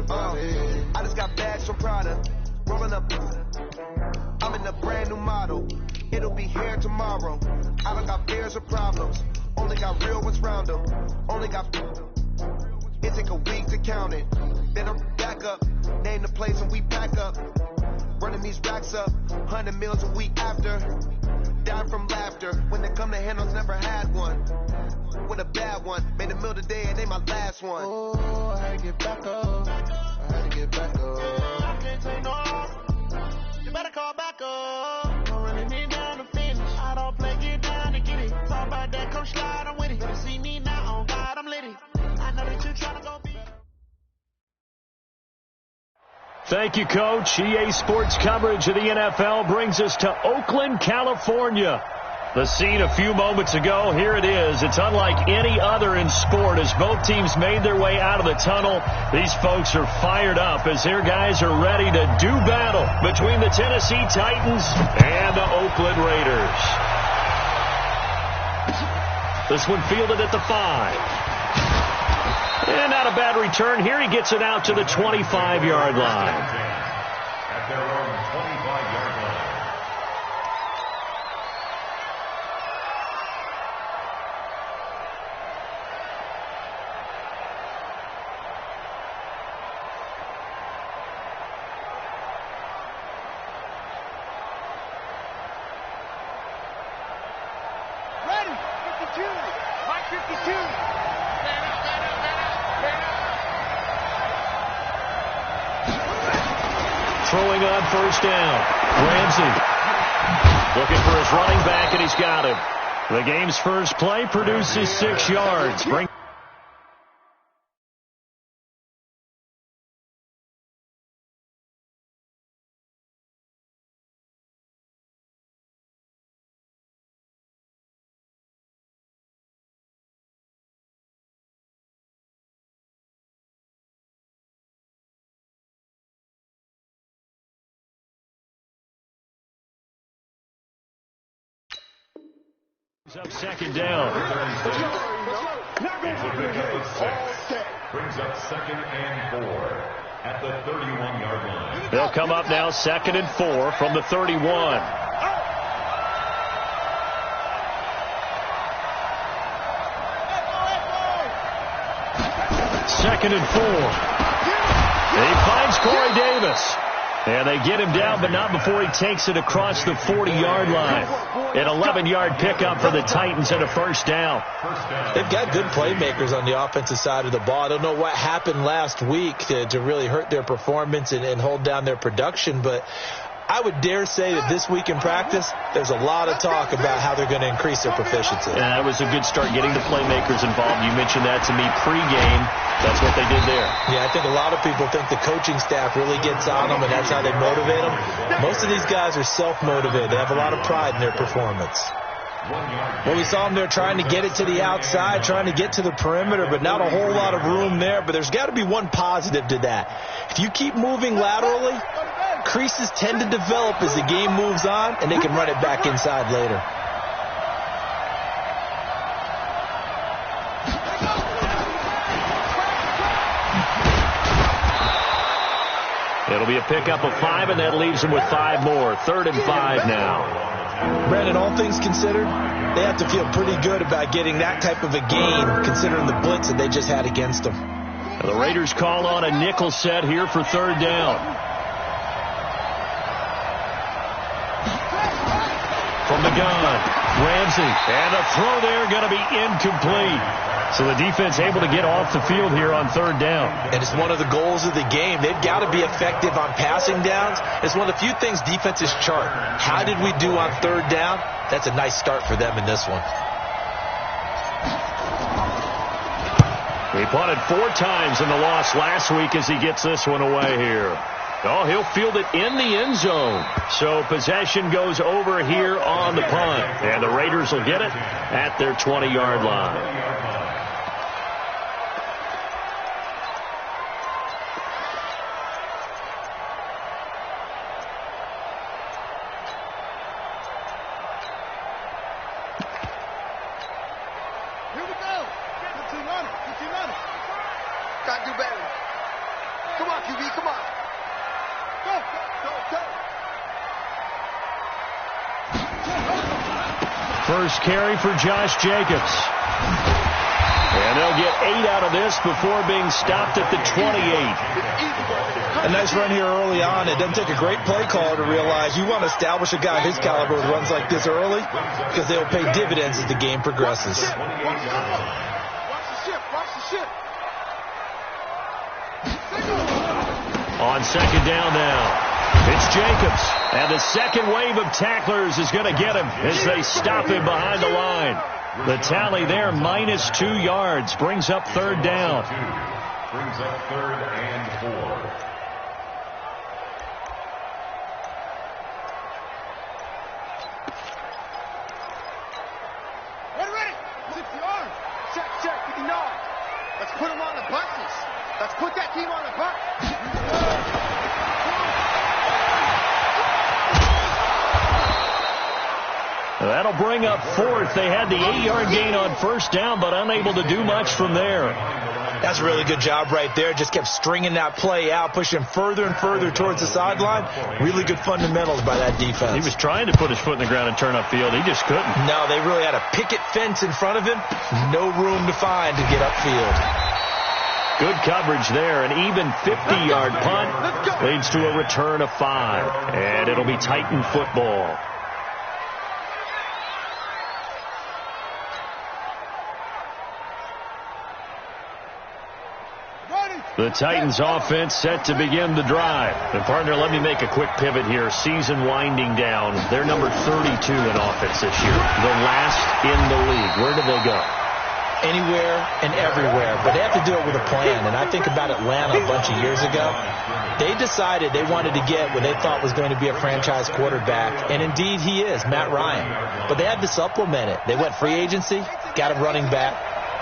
I just got bags from Prada, rolling up. I'm in a brand new model. It'll be here tomorrow. I don't got fears or problems. Only got real ones round them. Only got. It take a week to count it. Then I'm back up. Name the place and we pack up. Running these racks up. 100 meals a week after. Down from laughter. When they come to handles, never had one. With a bad one. Made a meal today and they my last one. Oh, I had to get back up. I had to get back up. I can't take no off. You better call back up. Don't really need down to finish. I don't play, get down to get it. Talk about that, come slide, I'm with it. You see me now, on God, I'm lit it. I know that you're trying to go be. Thank you, Coach. EA Sports coverage of the NFL brings us to Oakland, California. The scene a few moments ago, here it is. It's unlike any other in sport as both teams made their way out of the tunnel. These folks are fired up as their guys are ready to do battle between the Tennessee Titans and the Oakland Raiders. This one fielded at the 5. And not a bad return here. He gets it out to the 25-yard line. At their own 25-yard line. Ready, 52, Mike 52. Throwing on first down. Ramsey looking for his running back, and he's got him. The game's first play produces 6 yards. Up second down. Brings up second and 4 at the 31-yard line. They'll come up now second and 4 from the 31. Second and 4. He finds Corey Davis. And they get him down, but not before he takes it across the 40-yard line. An 11-yard pickup for the Titans and a first down. They've got good playmakers on the offensive side of the ball. I don't know what happened last week to really hurt their performance and hold down their production, but I would dare say that this week in practice, there's a lot of talk about how they're going to increase their proficiency. Yeah, that was a good start getting the playmakers involved. You mentioned that to me pregame. That's what they did there. Yeah, I think a lot of people think the coaching staff really gets on them, and that's how they motivate them. Most of these guys are self-motivated. They have a lot of pride in their performance. Well, we saw them there trying to get it to the outside, trying to get to the perimeter, but not a whole lot of room there. But there's got to be one positive to that. If you keep moving laterally, creases tend to develop as the game moves on, and they can run it back inside later. It'll be a pickup of 5, and that leaves them with 5 more. 3rd and 5 now. Brandon, all things considered, they have to feel pretty good about getting that type of a gain, considering the blitz that they just had against them. The Raiders call on a nickel set here for 3rd down. From the gun, Ramsey, and a throw there going to be incomplete. So the defense able to get off the field here on 3rd down. And it's one of the goals of the game. They've got to be effective on passing downs. It's one of the few things defenses chart. How did we do on 3rd down? That's a nice start for them in this one. He punted 4 times in the loss last week as he gets this one away here. Oh, he'll field it in the end zone. So possession goes over here on the punt. And the Raiders will get it at their 20-yard line. Here we go. 15 on it. 15 on it. Got to do better. Come on, QB, come on. Go. First carry for Josh Jacobs. And they'll get 8 out of this before being stopped at the 28. A nice run here early on. It doesn't take a great play caller to realize you want to establish a guy of his caliber with runs like this early because they'll pay dividends as the game progresses. Watch the ship. On second down now. It's Jacobs. And the second wave of tacklers is going to get him as they stop him behind the line. The tally there, -2 yards, brings up third down. Brings up 3rd and 4. Ready. 60 yards. Check, 59. Let's put them on the buses. Let's put that team on the bus. That'll bring up 4th. They had the 8-yard gain on first down, but unable to do much from there. That's a really good job right there. Just kept stringing that play out, pushing further and further towards the sideline. Really good fundamentals by that defense. He was trying to put his foot in the ground and turn upfield. He just couldn't. No, they really had a picket fence in front of him. No room to find to get upfield. Good coverage there. An even 50-yard punt leads to a return of 5. And it'll be Titan football. The Titans offense set to begin the drive. And partner, let me make a quick pivot here. Season winding down. They're number 32 in offense this year. The last in the league. Where do they go? Anywhere and everywhere. But they have to do it with a plan. And I think about Atlanta a bunch of years ago. They decided they wanted to get what they thought was going to be a franchise quarterback. And indeed he is, Matt Ryan. But they had to supplement it. They went free agency, got a running back.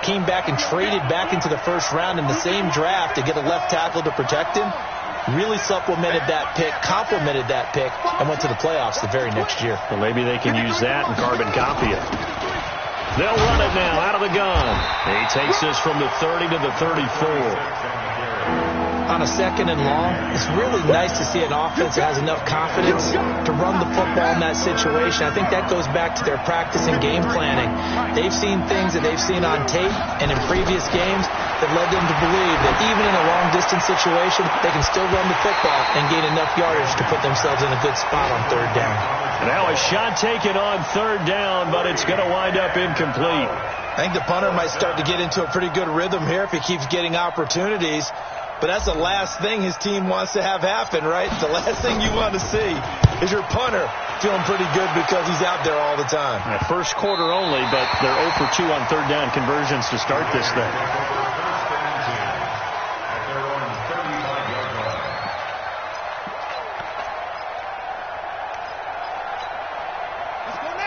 Came back and traded back into the first round in the same draft to get a left tackle to protect him. Really supplemented that pick, complemented that pick, and went to the playoffs the very next year. Well, maybe they can use that and carbon copy it. They'll run it now out of the gun. He takes this from the 30 to the 34. On a second and long, it's really nice to see an offense that has enough confidence to run the football in that situation. I think that goes back to their practice and game planning. They've seen things that they've seen on tape and in previous games that led them to believe that even in a long-distance situation, they can still run the football and gain enough yardage to put themselves in a good spot on third down. Now a shot taken on third down, but it's going to wind up incomplete. I think the punter might start to get into a pretty good rhythm here if he keeps getting opportunities. But that's the last thing his team wants to have happen, right? The last thing you want to see is your punter feeling pretty good because he's out there all the time. First quarter only, but they're 0 for 2 on third down conversions to start this thing.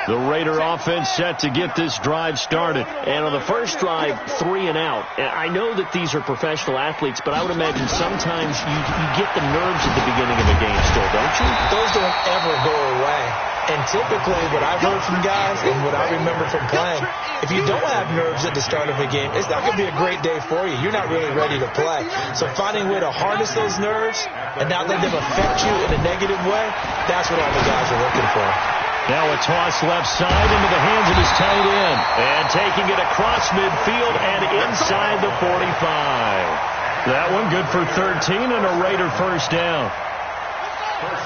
The Raider offense set to get this drive started. And on the first drive, 3 and out. And I know that these are professional athletes, but I would imagine sometimes you get the nerves at the beginning of a game still, don't you? Those don't ever go away. And typically what I've heard from guys and what I remember from playing, if you don't have nerves at the start of a game, it's not going to be a great day for you. You're not really ready to play. So finding a way to harness those nerves and not let them affect you in a negative way, that's what all the guys are looking for. Now a toss left side into the hands of his tight end. And taking it across midfield and inside the 45. That one good for 13 and a Raider first down.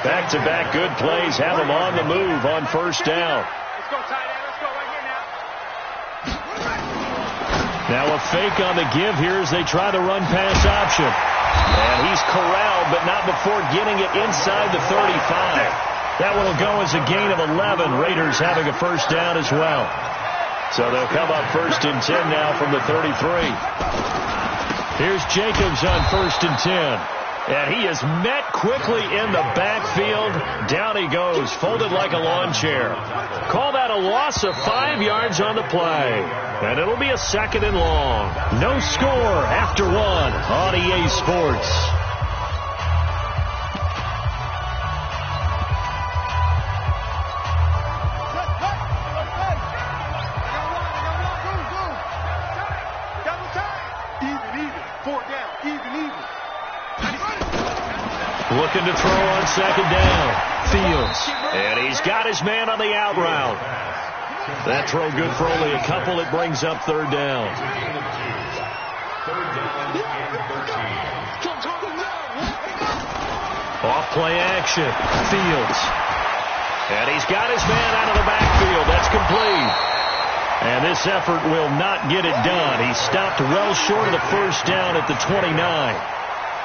Back-to-back good plays have him on the move on first down. Let's go, tight end. Let's go right here now. Now a fake on the give here as they try the run-pass option. And he's corralled, but not before getting it inside the 35. That one will go as a gain of 11. Raiders having a first down as well. So they'll come up 1st and 10 now from the 33. Here's Jacobs on 1st and 10. And he is met quickly in the backfield. Down he goes, folded like a lawn chair. Call that a loss of 5 yards on the play. And it'll be a 2nd and long. No score after 1 on EA Sports. Even. 4 down. Even. Looking to throw on second down. Fields. And he's got his man on the out route. That throw good for only a couple. It brings up third down. Off play action. Fields. And he's got his man out of the backfield. That's complete. And this effort will not get it done. He stopped well short of the first down at the 29.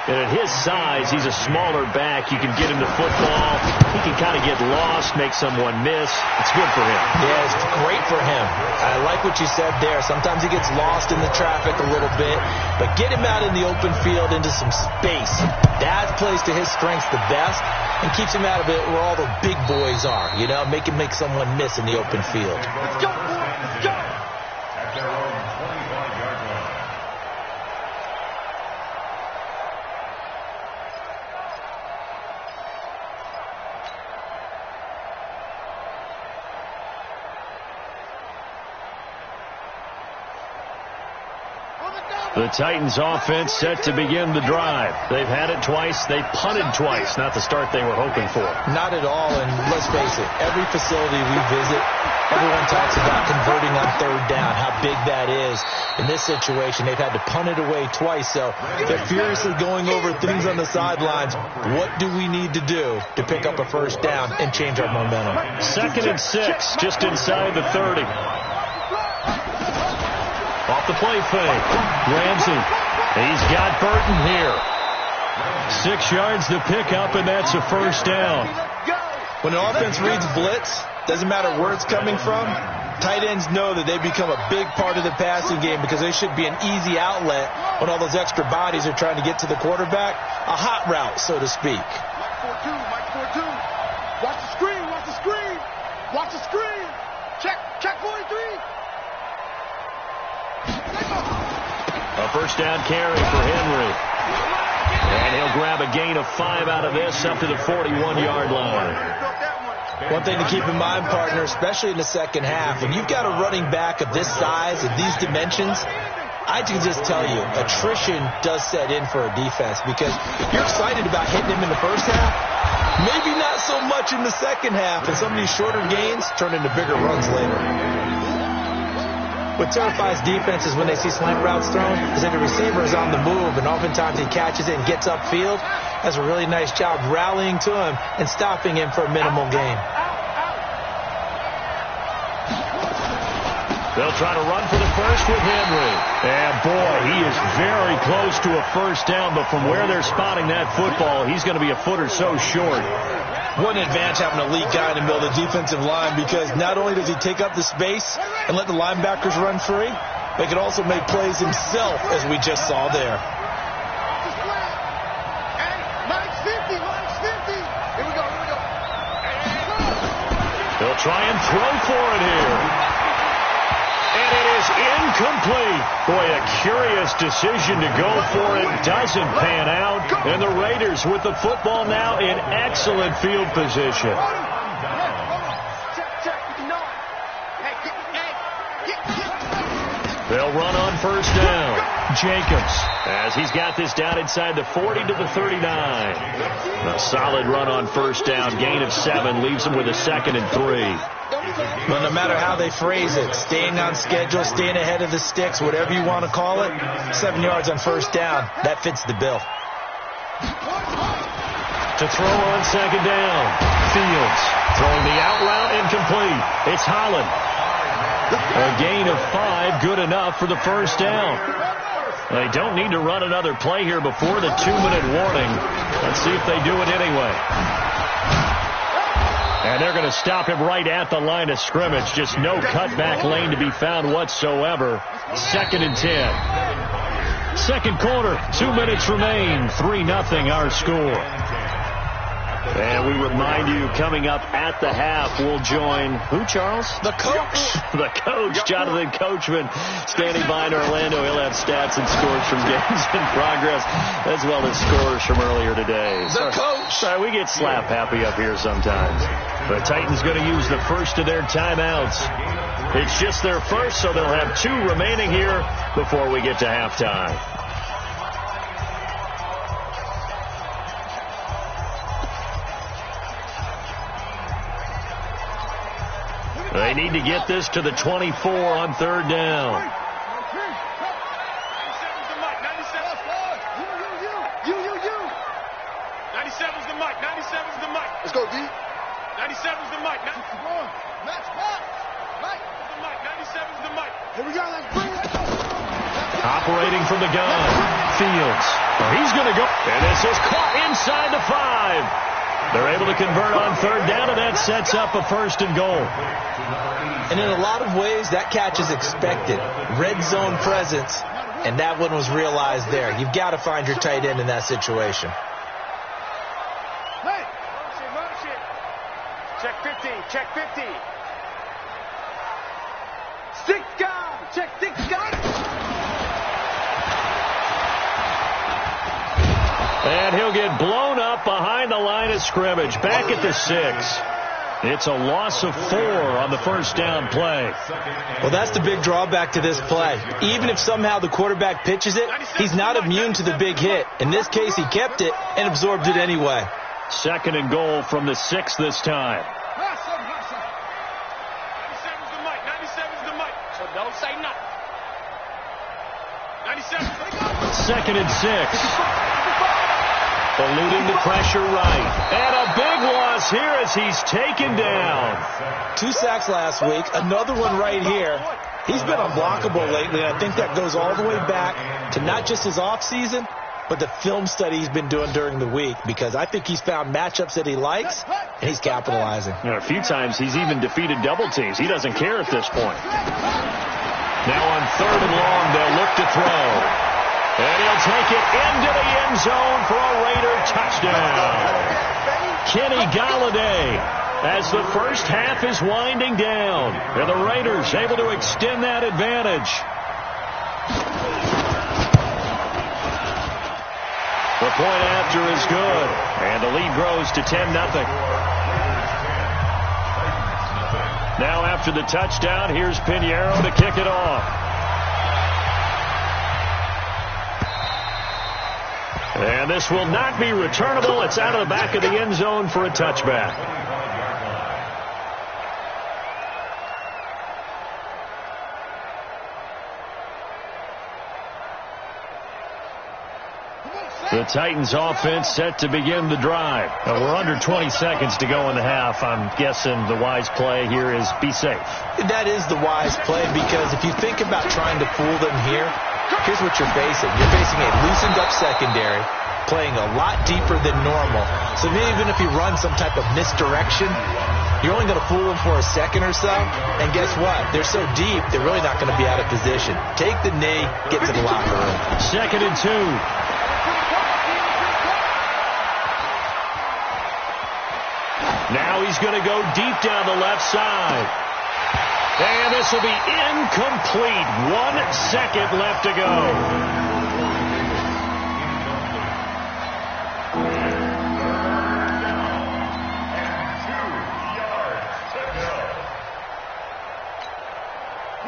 And at his size, he's a smaller back. You can get him to football. He can kind of get lost, make someone miss. It's good for him. Yeah, it's great for him. I like what you said there. Sometimes he gets lost in the traffic a little bit. But get him out in the open field into some space. That plays to his strengths the best and keeps him out of it where all the big boys are. You know, make him make someone miss in the open field. Let's go, boy. Let's go. At their own 25-yard line. The Titans offense set to begin the drive. They've had it twice. They punted twice. Not the start they were hoping for. Not at all, and let's face it, every facility we visit, everyone talks about converting on third down, how big that is. In this situation, they've had to punt it away twice, so they're furiously going over things on the sidelines. What do we need to do to pick up a first down and change our momentum? 2nd and 6, just inside the 30. Off the play fake. Ramsey. He's got Burton here. 6 yards to pick up, and that's a first down. When an offense reads blitz, doesn't matter where it's coming from, tight ends know that they become a big part of the passing game because they should be an easy outlet when all those extra bodies are trying to get to the quarterback. A hot route, so to speak. Mike 4-2. Watch the screen. Watch the screen. Watch the screen. Check 43. A first down carry for Henry. And he'll grab a gain of 5 out of this up to the 41-yard line. One thing to keep in mind, partner, especially in the second half, when you've got a running back of this size and these dimensions, I can just tell you, attrition does set in for a defense because you're excited about hitting him in the first half, maybe not so much in the second half, and some of these shorter gains turn into bigger runs later. What terrifies defenses when they see slant routes thrown is that the receiver is on the move, and oftentimes he catches it and gets upfield. Does a really nice job rallying to him and stopping him for a minimal gain. They'll try to run for the first with Henry. And boy, he is very close to a first down, but from where they're spotting that football, he's going to be a foot or so short. What an advantage having an elite guy in the middle of the defensive line, because not only does he take up the space and let the linebackers run free, but he can also make plays himself, as we just saw there. They'll try and throw for it here. And it is incomplete. Boy, a curious decision to go for it. Doesn't pan out. And the Raiders with the football now in excellent field position. They'll run on first down. Jacobs, as he's got this down inside the 40 to the 39. A solid run on first down. Gain of 7 leaves him with a 2nd and 3. But no matter how they phrase it, staying on schedule, staying ahead of the sticks, whatever you want to call it, 7 yards on first down, that fits the bill. To throw on second down. Fields throwing the out route incomplete. It's Holland. A gain of 5, good enough for the first down. They don't need to run another play here before the 2-minute warning. Let's see if they do it anyway. And they're going to stop him right at the line of scrimmage. Just no cutback lane to be found whatsoever. 2nd and 10. Second quarter, 2 minutes remain. 3-0 our score. And we remind you, coming up at the half, we'll join who, Charles? The coach. The coach, Jonathan Coachman, standing by in Orlando. He'll have stats and scores from games in progress, as well as scores from earlier today. The coach. Sorry, we get slap happy up here sometimes. The Titans going to use the first of their timeouts. It's just their first, so they'll have 2 remaining here before we get to halftime. They need to get this to the 24 on third down. 97's the mic. 97's the mic. 97's the mic. Let's go, D. 97's the mic. Match back. Right. 97's the mic. Here we go. Let's bring it. Operating from the gun. Fields. He's going to go. And this is caught inside the 5. They're able to convert on third down, and that sets up a 1st and goal. And in a lot of ways, that catch is expected. Red zone presence, and that one was realized there. You've got to find your tight end in that situation. Hey. Motion. Check 50. Check 50. Stick down. Check 6 gun. And he'll get blown up behind the line of scrimmage. Back at the 6. It's a loss of 4 on the 1st down play. Well, that's the big drawback to this play. Even if somehow the quarterback pitches it, he's not immune to the big hit. In this case, he kept it and absorbed it anyway. 2nd and goal from the 6 this time. 97's the mic. 97's the mic. So don't say nothing. 97. 2nd and 6. Eluding the pressure right. And a big loss here as he's taken down. 2 sacks last week, another one right here. He's been unblockable lately, and I think that goes all the way back to not just his offseason, but the film study he's been doing during the week, because I think he's found matchups that he likes, and he's capitalizing. You know, a few times he's even defeated double teams. He doesn't care at this point. Now on 3rd and long, they'll look to throw. And he'll take it into the end zone for a Raider touchdown. Kenny Golladay, as the first half is winding down, and the Raiders able to extend that advantage. The point after is good, and the lead grows to 10-0. Now after the touchdown, here's Pinheiro to kick it off. And this will not be returnable. It's out of the back of the end zone for a touchback. The Titans offense set to begin the drive. Now we're under 20 seconds to go in the half. I'm guessing the wise play here is be safe. That is the wise play, because if you think about trying to fool them here, here's what you're facing. You're facing a loosened up secondary, playing a lot deeper than normal. So even if you run some type of misdirection, you're only going to fool them for a second or so. And guess what? They're so deep, they're really not going to be out of position. Take the knee, get to the locker room. 2nd and 2. Now he's going to go deep down the left side. And this will be incomplete. 1 second left to go.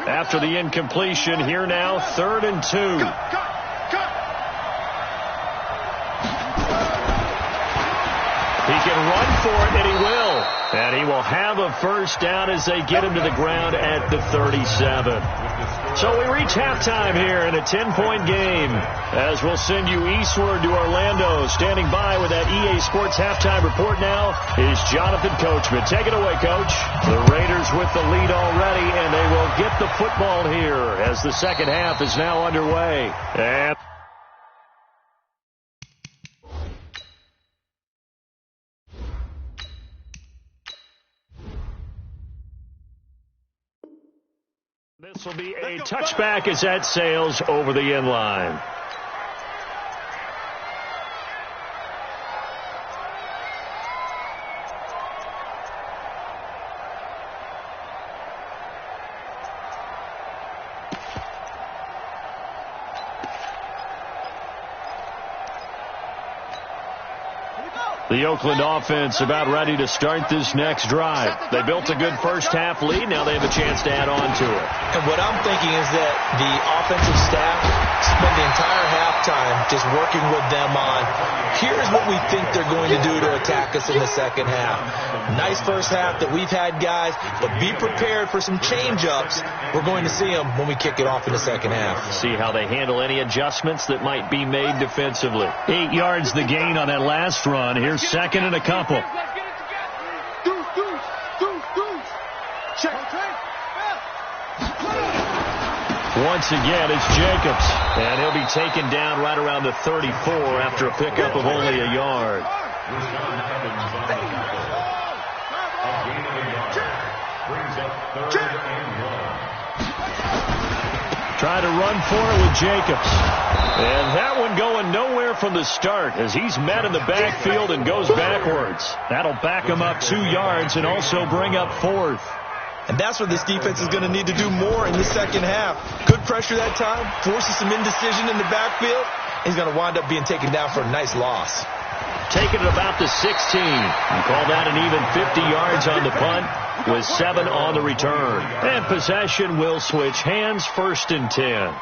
After the incompletion, here now, 3rd and 2. He can run for it, and he will. And he will have a first down as they get him to the ground at the 37. So we reach halftime here in a 10-point game, as we'll send you eastward to Orlando. Standing by with that EA Sports halftime report now is Jonathan Coachman. Take it away, Coach. The Raiders with the lead already, and they will get the football here as the second half is now underway. And this will be a touchback as that sails over the end line. The Oakland offense about ready to start this next drive. They built a good first-half lead. Now they have a chance to add on to it. And what I'm thinking is that the offensive staff spent the entire halftime just working with them on, here's what we think they're going to do to attack us in the second half. Nice first half that we've had, guys, but be prepared for some change-ups. We're going to see them when we kick it off in the second half. See how they handle any adjustments that might be made defensively. 8 yards the gain on that last run. Here's second and a couple. Once again, it's Jacobs, and he'll be taken down right around the 34 after a pickup of only a yard. Try to run for it with Jacobs. And that one going nowhere from the start as he's met in the backfield and goes backwards. That'll back him up 2 yards and also bring up 4th. And that's what this defense is going to need to do more in the second half. Good pressure that time, forces some indecision in the backfield. He's going to wind up being taken down for a nice loss. Taking it about the 16. You call that an even 50 yards on the punt with 7 on the return. And possession will switch hands, 1st and 10.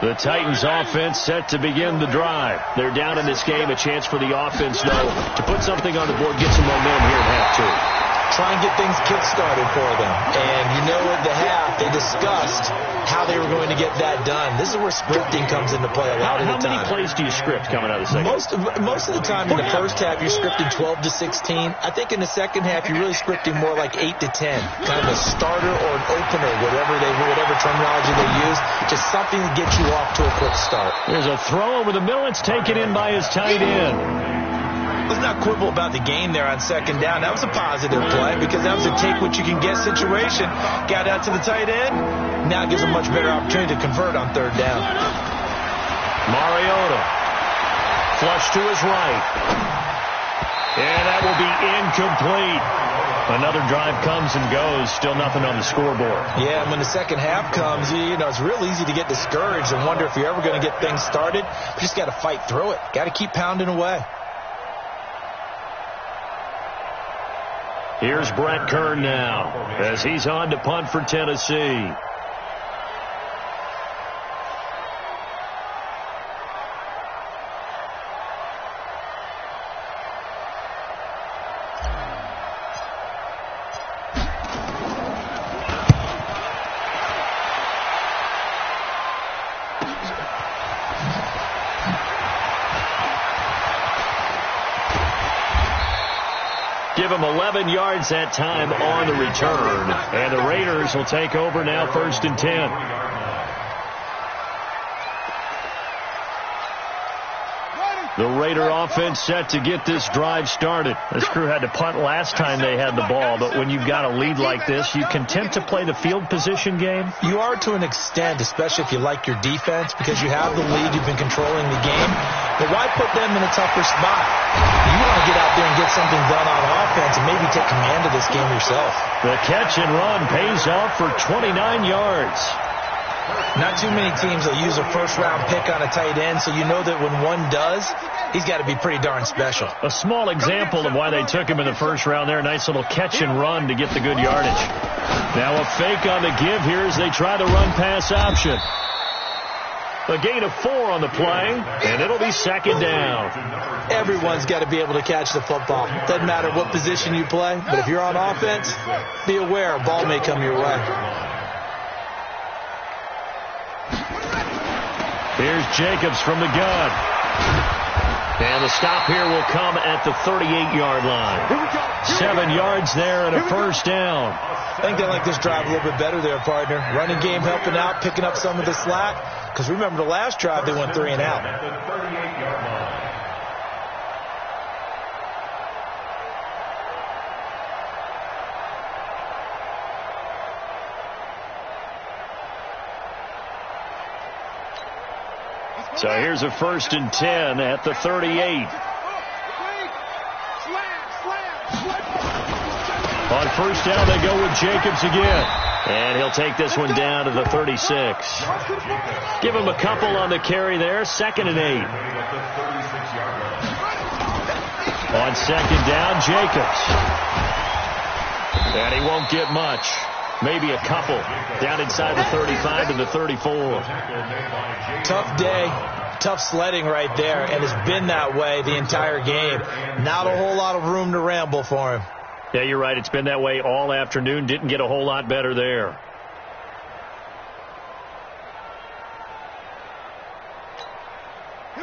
The Titans offense set to begin the drive. They're down in this game. A chance for the offense, though, to put something on the board, get some momentum here at half 2. Try and get things kick-started for them. And you know at the half, they discussed how they were going to get that done. This is where scripting comes into play a lot of the time. How many plays do you script coming out of the second? Most of the time in the first half, you're scripting 12 to 16. I think in the second half, you're really scripting more like 8 to 10. Kind of a starter or an opener, whatever terminology they use. Just something to get you off to a quick start. There's a throw over the middle. It's taken in by his tight end. Let's not quibble about the gain there on second down. That was a positive play because that was a take-what-you-can-get situation. Got out to the tight end. Now it gives a much better opportunity to convert on third down. Mariota. Flush to his right. And that will be incomplete. Another drive comes and goes. Still nothing on the scoreboard. Yeah, and when the second half comes, you know, it's real easy to get discouraged and wonder if you're ever going to get things started. You just got to fight through it. Got to keep pounding away. Here's Brett Kern now as he's on to punt for Tennessee. Give him 11 yards that time on the return. And the Raiders will take over now, 1st and 10. The Raider offense set to get this drive started. This crew had to punt last time they had the ball, but when you've got a lead like this, you content to play the field position game? You are to an extent, especially if you like your defense, because you have the lead, you've been controlling the game. But why put them in a tougher spot? You want to get out there and get something done on offense and maybe take command of this game yourself. The catch and run pays off for 29 yards. Not too many teams will use a first-round pick on a tight end, so you know that when one does, he's got to be pretty darn special. A small example of why they took him in the first round there. Nice little catch and run to get the good yardage. Now a fake on the give here as they try the run-pass option. A gain of 4 on the play, and it'll be second down. Everyone's got to be able to catch the football. Doesn't matter what position you play, but if you're on offense, be aware a ball may come your way. Here's Jacobs from the gun. And the stop here will come at the 38-yard line. 7 yards there and a first down. I think they like this drive a little bit better there, partner. Running game helping out, picking up some of the slack. Because remember the last drive, they went 3 and out. So here's a 1st and 10 at the 38. On first down, they go with Jacobs again. And he'll take this one down to the 36. Give him a couple on the carry there. 2nd and 8. On 2nd down, Jacobs. And he won't get much. Maybe a couple. Down inside the 35 to the 34. Tough day. Tough sledding right there, and it's been that way the entire game. Not a whole lot of room to ramble for him. Yeah, you're right. It's been that way all afternoon. Didn't get a whole lot better there.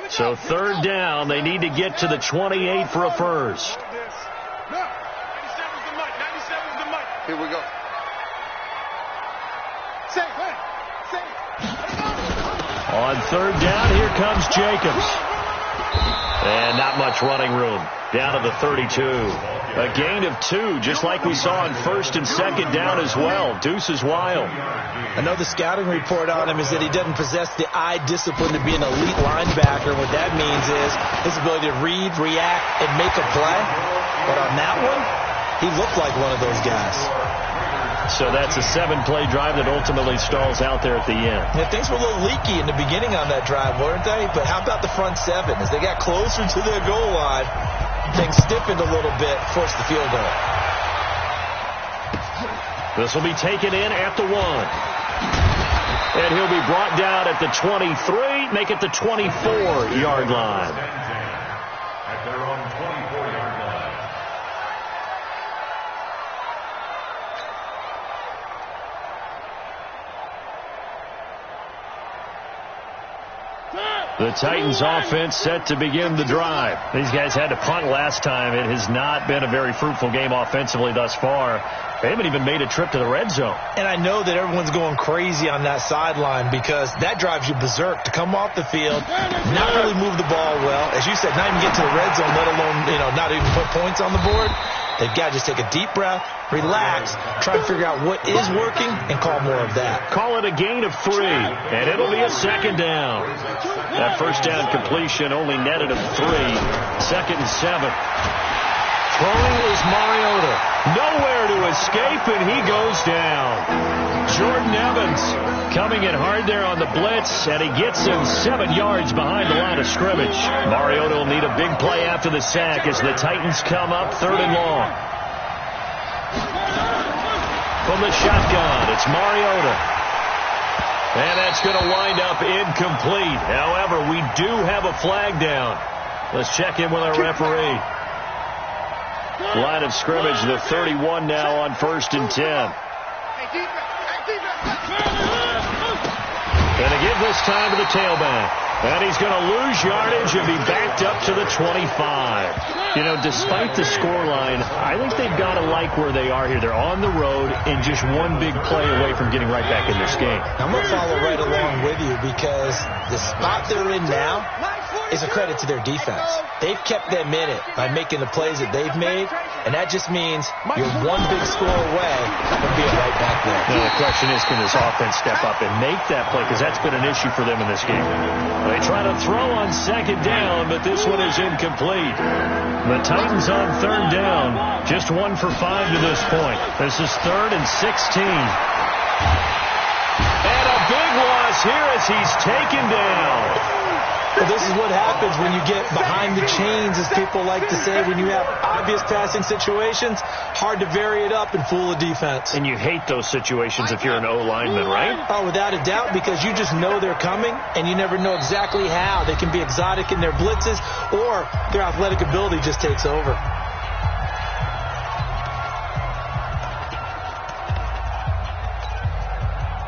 So 3rd down. They need to get to the 28 for a first. Here we go. On 3rd down, here comes Jacobs. And not much running room. Down to the 32. A gain of 2, just like we saw on 1st and 2nd down as well. Deuce is wild. I know the scouting report on him is that he doesn't possess the eye discipline to be an elite linebacker. What that means is his ability to read, react, and make a play. But on that one, he looked like one of those guys. So that's a 7-play drive that ultimately stalls out there at the end. Yeah, things were a little leaky in the beginning on that drive, weren't they? But how about the front 7? As they got closer to their goal line, things stiffened a little bit, forced the field goal. This will be taken in at the 1. And he'll be brought down at the 23, make it the 24-yard line. At their own 24-yard line. The Titans offense set to begin the drive. These guys had to punt last time. It has not been a very fruitful game offensively thus far. They haven't even made a trip to the red zone. And I know that everyone's going crazy on that sideline because that drives you berserk to come off the field, not really move the ball well. As you said, not even get to the red zone, let alone, not even put points on the board. They've got to just take a deep breath, relax, try to figure out what is working, and call more of that. Call it a gain of 3, and it'll be a 2nd down. That first down completion only netted of 3. 2nd and 7. Throwing is Mariota. Nowhere to escape, and he goes down. Jordan Evans coming in hard there on the blitz, and he gets him 7 yards behind the line of scrimmage. Mariota will need a big play after the sack as the Titans come up 3rd and long. From the shotgun, it's Mariota. And that's going to wind up incomplete. However, we do have a flag down. Let's check in with our referee. Line of scrimmage, the 31 now on 1st and 10. And to give this time to the tailback. And he's going to lose yardage and be backed up to the 25. Despite the scoreline, I think they've got to like where they are here. They're on the road and just one big play away from getting right back in this game. I'm going to follow right along with you because the spot they're in now is a credit to their defense. They've kept them in it by making the plays that they've made, and that just means you're one big score away from being right back there. Now the question is, can this offense step up and make that play? Because that's been an issue for them in this game. They try to throw on 2nd down, but this one is incomplete. The Titans on 3rd down, just 1 for 5 to this point. This is 3rd and 16. And a big loss here as he's taken down. Well, this is what happens when you get behind the chains, as people like to say. When you have obvious passing situations, hard to vary it up and fool a defense. And you hate those situations if you're an O-lineman, right? Oh, without a doubt, because you just know they're coming, and you never know exactly how. They can be exotic in their blitzes, or their athletic ability just takes over.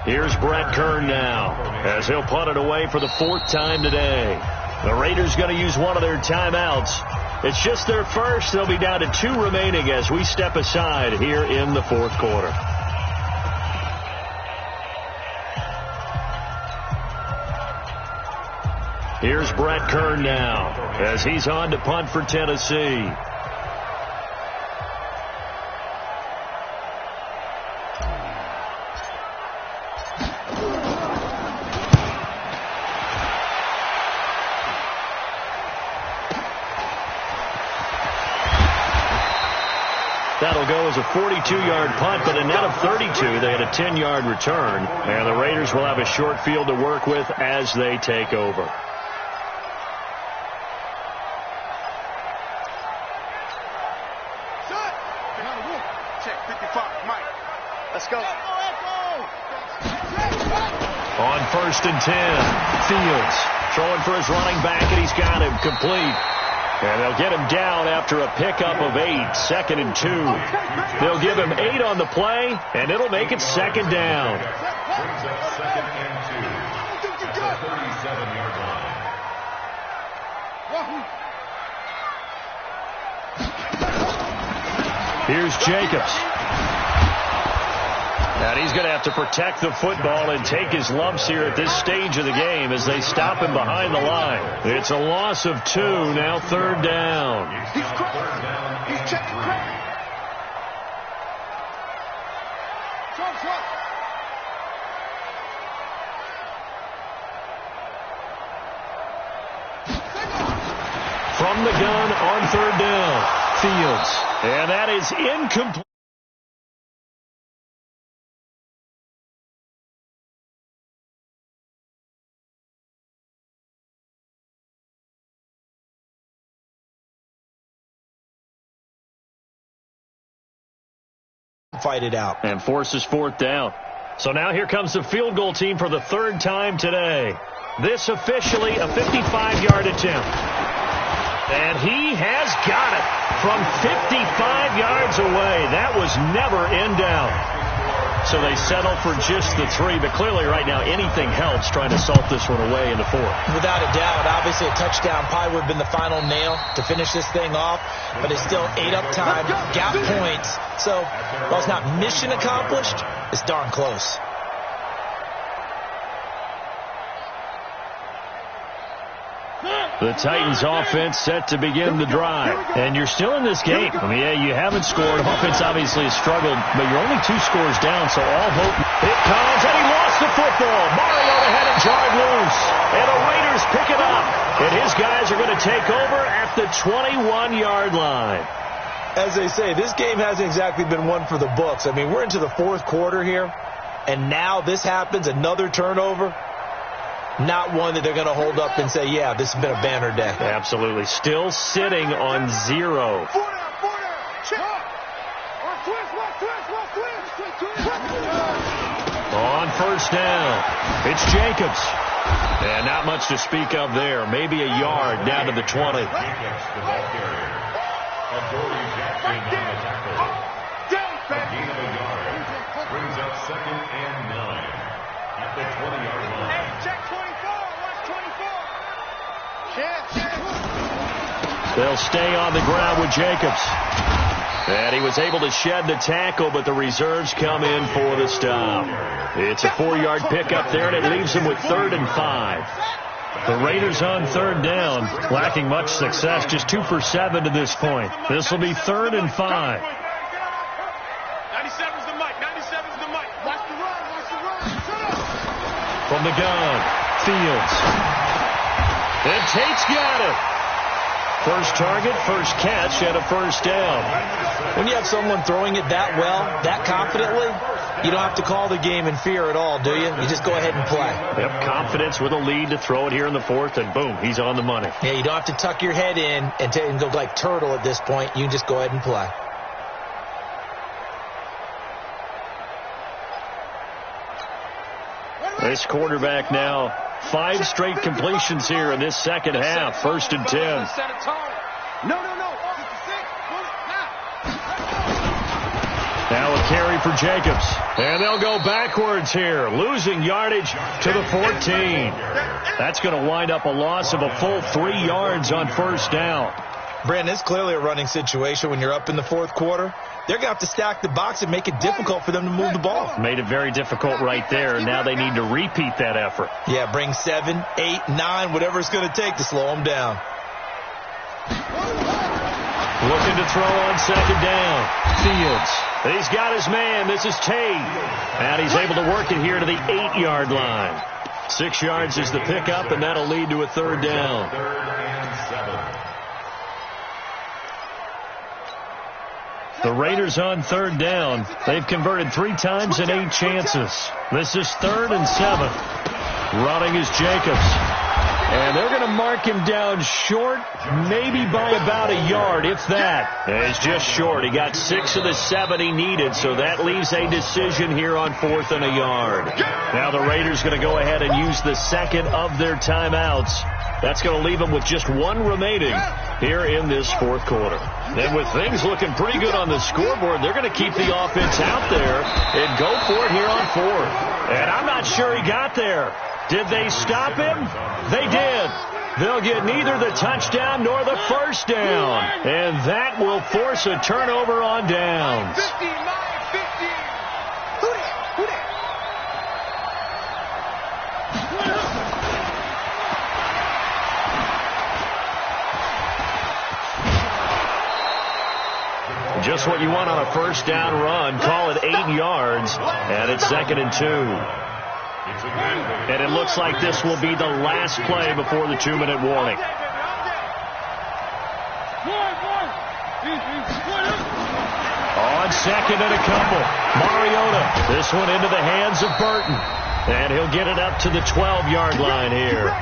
Here's Brett Kern now, as he'll punt it away for the 4th time today. The Raiders going to use one of their timeouts. It's just their first. They'll be down to 2 remaining as we step aside here in the 4th quarter. Here's Brett Kern now, as he's on to punt for Tennessee. That'll go as was a 42-yard punt, but a net of 32. They had a 10-yard return. And the Raiders will have a short field to work with as they take over. Let's go. On 1st and 10, Fields throwing for his running back, and he's got him complete. And they'll get him down after a pickup of 8, 2nd and 2. They'll give him 8 on the play, and it'll make it 2nd down. Brings up 2nd and 2 at the 37-yard line. Here's Jacobs. And he's going to have to protect the football and take his lumps here at this stage of the game as they stop him behind the line. It's a loss of 2, now 3rd down. He's checking crack. From the gun on 3rd down, Fields. And that is incomplete. Fight it out. And forces 4th down. So now here comes the field goal team for the 3rd time today. This officially a 55-yard attempt. And he has got it from 55 yards away. That was never in doubt. So they settle for just the 3, but clearly right now anything helps trying to salt this one away in the 4th. Without a doubt, obviously a touchdown probably would have been the final nail to finish this thing off, but it's still 8 up time, got points. So while it's not mission accomplished, it's darn close. The Titans offense set to begin the drive. And you're still in this game. I mean, yeah, you haven't scored. Offense obviously has struggled, but you're only 2 scores down, so all hope. It comes, and he lost the football. Mariota had it jarred loose. And the Raiders pick it up. And his guys are going to take over at the 21-yard line. As they say, this game hasn't exactly been one for the books. I mean, we're into the 4th quarter here, and now this happens, another turnover. Not one that they're going to hold up and say, yeah, this has been a banner day. Absolutely. Still sitting on 0. On 1st down, it's Jacobs. And not much to speak of there. Maybe a yard down to the 20. Jacobs, the ball carrier. Adoree Jackson on the tackle. A gain of a yard. Brings up 2nd and 9 at the 20-yard line. Check 24. Watch 24. They'll stay on the ground with Jacobs. And he was able to shed the tackle, but the reserves come in for the stop. It's a 4-yard pickup there, and it leaves him with 3rd and 5. The Raiders on 3rd down, lacking much success, just 2 for 7 to this point. This will be 3rd and 5. 97's the mic. 97's the mic. Watch the run. Watch the run. From the gun, Fields. And Tate's got it. First target, first catch, and a 1st down. When you have someone throwing it that well, that confidently, you don't have to call the game in fear at all, do you? You just go ahead and play. Yep, confidence with a lead to throw it here in the 4th, and boom, he's on the money. Yeah, you don't have to tuck your head in and go like turtle at this point. You can just go ahead and play. This quarterback now, 5 straight completions here in this second half. 1st and 10. No. Now a carry for Jacobs. And they'll go backwards here, losing yardage to the 14. That's going to wind up a loss of a full 3 yards on 1st down. Brandon, it's clearly a running situation when you're up in the 4th quarter. They're going to have to stack the box and make it difficult for them to move the ball. Made it very difficult right there. Now they need to repeat that effort. Yeah, bring 7, 8, 9, whatever it's going to take to slow them down. Looking to throw on 2nd down. Fields. He's got his man. This is Tate. And he's able to work it here to the 8-yard line. 6 yards is the pickup, and that'll lead to a 3rd down. 3rd and 7. The Raiders on third down. They've converted 3 times in 8 chances. This is 3rd and 7. Running is Jacobs. And they're going to mark him down short, maybe by about a yard, if that. It's just short. He got 6 of the 7 he needed, so that leaves a decision here on 4th and a yard. Now the Raiders going to go ahead and use the second of their timeouts. That's going to leave them with just 1 remaining here in this 4th quarter. And with things looking pretty good on the scoreboard, they're going to keep the offense out there and go for it here on 4th. And I'm not sure he got there. Did they stop him? They did. They'll get neither the touchdown nor the first down. And that will force a turnover on downs. Just what you want on a first down run. Call it 8 yards. And it's 2nd and 2. And it looks like this will be the last play before the 2-minute warning. On 2nd and a couple. Mariota. This one into the hands of Burton. And he'll get it up to the 12-yard line here.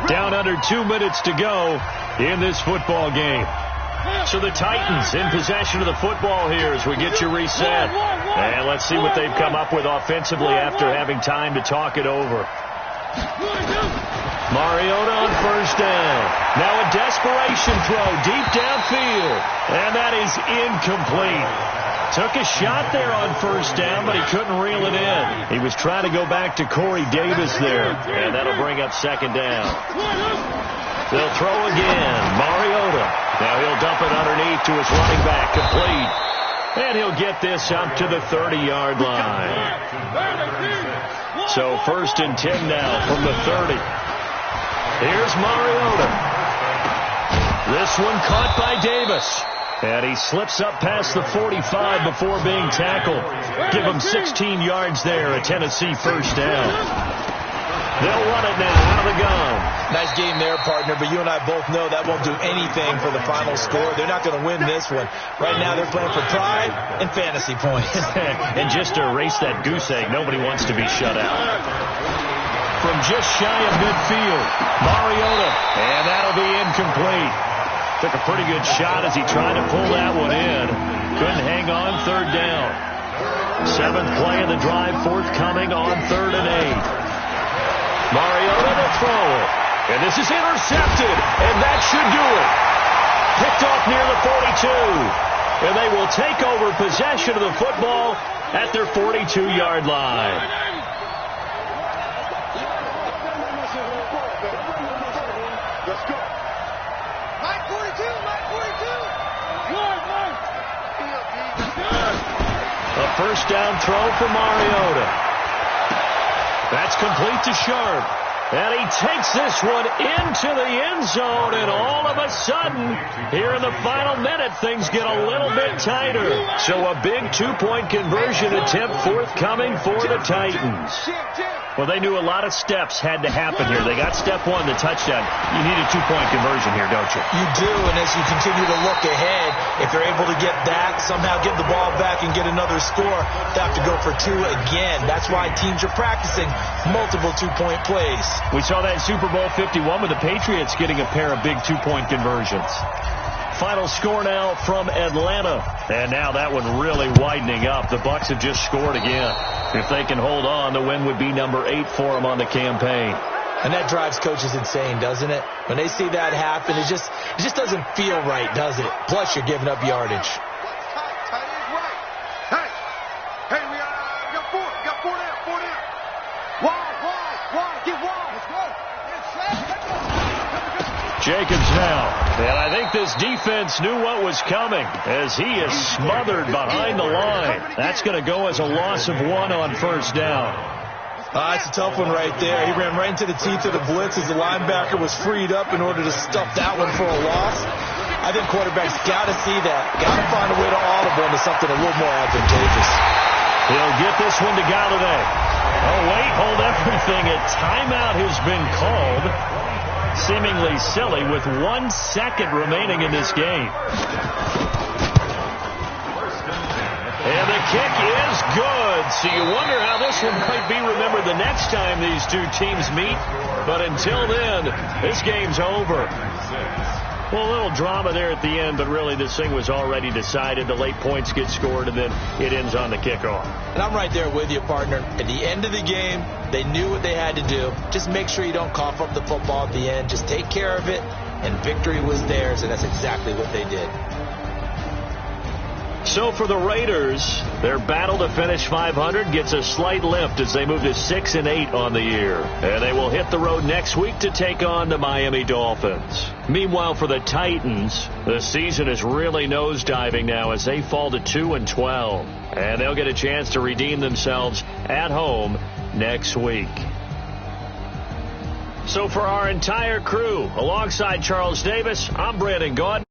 Down under 2 minutes to go in this football game. So the Titans in possession of the football here as we get you reset. And let's see what they've come up with offensively after having time to talk it over. Mariota on first down. Now a desperation throw deep downfield. And that is incomplete. Took a shot there on first down, but he couldn't reel it in. He was trying to go back to Corey Davis there. And that'll bring up 2nd down. They'll throw again. Mariota. Now he'll dump it underneath to his running back. Complete. And he'll get this up to the 30-yard line. So 1st and 10 now from the 30. Here's Mariota. This one caught by Davis. And he slips up past the 45 before being tackled. Give him 16 yards there, a Tennessee first down. They'll run it now out of the gun. Nice game there, partner, but you and I both know that won't do anything for the final score. They're not going to win this one. Right now they're playing for pride and fantasy points. And just to erase that goose egg, nobody wants to be shut out. From just shy of midfield, Mariota, and that'll be incomplete. Took a pretty good shot as he tried to pull that one in. Couldn't hang on 3rd down. 7th play of the drive forthcoming on 3rd and 8. Mariota to throw it. And this is intercepted. And that should do it. Picked off near the 42. And they will take over possession of the football at their 42-yard line. Let's go. Line 42, line 42. A first down throw for Mariota. That's complete to Sharp. And he takes this one into the end zone, and all of a sudden, here in the final minute, things get a little bit tighter. So a big 2-point conversion attempt forthcoming for the Titans. Well, they knew a lot of steps had to happen here. They got step 1, the touchdown. You need a 2-point conversion here, don't you? You do, and as you continue to look ahead, if they're able to get that, somehow get the ball back and get another score, they have to go for 2 again. That's why teams are practicing multiple 2-point plays. We saw that in Super Bowl 51 with the Patriots getting a pair of big 2-point conversions. Final score now from Atlanta. And now that one really widening up. The Bucs have just scored again. If they can hold on, the win would be number 8 for them on the campaign. And that drives coaches insane, doesn't it? When they see that happen, it just doesn't feel right, does it? Plus, you're giving up yardage. Hey, we got 4. We got 4 down. Wide. Get wide. Let's go. Jacobs now. And I think this defense knew what was coming as he is smothered behind the line. That's going to go as a loss of 1 on first down. It's a tough one right there. He ran right into the teeth of the blitz as the linebacker was freed up in order to stuff that one for a loss. I think quarterbacks got to see that. Got to find a way to audible into something a little more advantageous. He'll get this one to Galladay. Oh, wait, hold everything. A timeout has been called. Seemingly silly with 1 second remaining in this game. And the kick is good. So you wonder how this one might be remembered the next time these two teams meet. But until then, this game's over. Well, a little drama there at the end, but really this thing was already decided. The late points get scored, and then it ends on the kickoff. And I'm right there with you, partner. At the end of the game, they knew what they had to do. Just make sure you don't cough up the football at the end. Just take care of it, and victory was theirs, and that's exactly what they did. So for the Raiders, their battle to finish 500 gets a slight lift as they move to 6-8 on the year. And they will hit the road next week to take on the Miami Dolphins. Meanwhile, for the Titans, the season is really nosediving now as they fall to 2-12. And they'll get a chance to redeem themselves at home next week. So for our entire crew, alongside Charles Davis, I'm Brandon Gaudin.